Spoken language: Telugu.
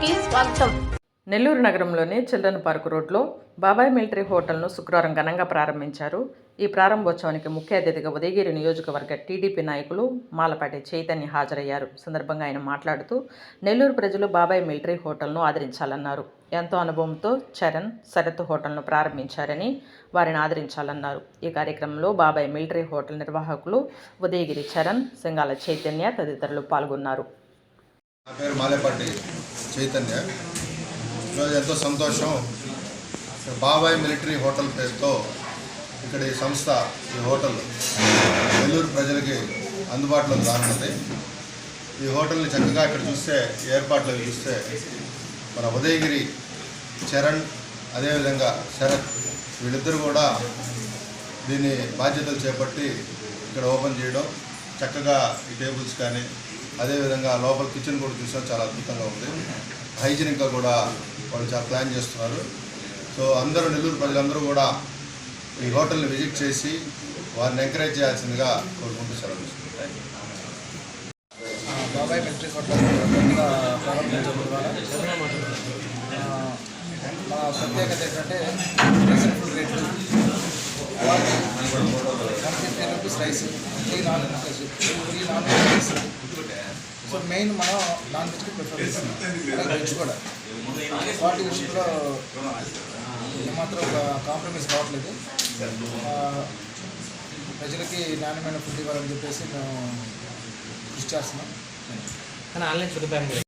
న్యూస్కి స్వాగతం. నెల్లూరు నగరంలోని చిల్డ్రన్ పార్క్ రోడ్లో బాబాయ్ మిలిటరీ హోటల్ను శుక్రవారం ఘనంగా ప్రారంభించారు. ఈ ప్రారంభోత్సవానికి ముఖ్య అతిథిగా ఉదయగిరి నియోజకవర్గ టీడీపీ నాయకులు మాలపాటి చైతన్య హాజరయ్యారు. సందర్భంగా ఆయన మాట్లాడుతూ నెల్లూరు ప్రజలు బాబాయ్ మిలిటరీ హోటల్ను ఆదరించాలన్నారు. ఎంతో అనుభవంతో చరణ్, శరత్ హోటల్ను ప్రారంభించారని వారిని ఆదరించాలన్నారు. ఈ కార్యక్రమంలో బాబాయ్ మిలిటరీ హోటల్ నిర్వాహకులు ఉదయగిరి చరణ్, సింగాల చైతన్య తదితరులు పాల్గొన్నారు. నా పేరు మాలేపాటి చైతన్య. ఈరోజు ఎంతో సంతోషం. బాబాయ్ మిలిటరీ హోటల్ పేరుతో ఇక్కడ ఈ సంస్థ, ఈ హోటల్ నెల్లూరు ప్రజలకి అందుబాటులోకి రానున్నది. ఈ హోటల్ని చక్కగా ఇక్కడ చూస్తే, ఏర్పాట్లు చూస్తే మన ఉదయగిరి చరణ్, అదేవిధంగా శరత్, వీళ్ళిద్దరూ కూడా దీన్ని బాధ్యతలు చేపట్టి ఇక్కడ ఓపెన్ చేయడం, చక్కగా ఈ టేబుల్స్ కానీ, అదేవిధంగా లోపల కిచెన్ కూడా చూసాం, చాలా అద్భుతంగా ఉంది. హైజీనిక్గా కూడా వాళ్ళు చాలా ప్లాన్ చేస్తున్నారు. సో అందరూ, నెల్లూరు ప్రజలందరూ కూడా ఈ హోటల్ని విజిట్ చేసి వారిని ఎంకరేజ్ చేయాల్సిందిగా కోరుకుంటూ సెలవు తీసుకుంటాం. బాబాయ్ మిలిటరీ హోటల్ ప్రారంభించడం ద్వారా మా ప్రత్యేకత ఏంటంటే రీజనబుల్ రేట్లు, 150 rupees rice, 3 non veg. So main మనం నాన్ వెజ్కి ప్రిఫర్ చేస్తున్నాం, అలాగే వెజ్ కూడా. క్వాలిటీ విషయంలో ఏమాత్రం కాంప్రమైజ్ కావట్లేదు. ప్రజలకి నాణ్యమైన ఫుడ్ ఇవ్వాలని చెప్పేసి మేము కృషి చేస్తున్నాం. ఆన్లైన్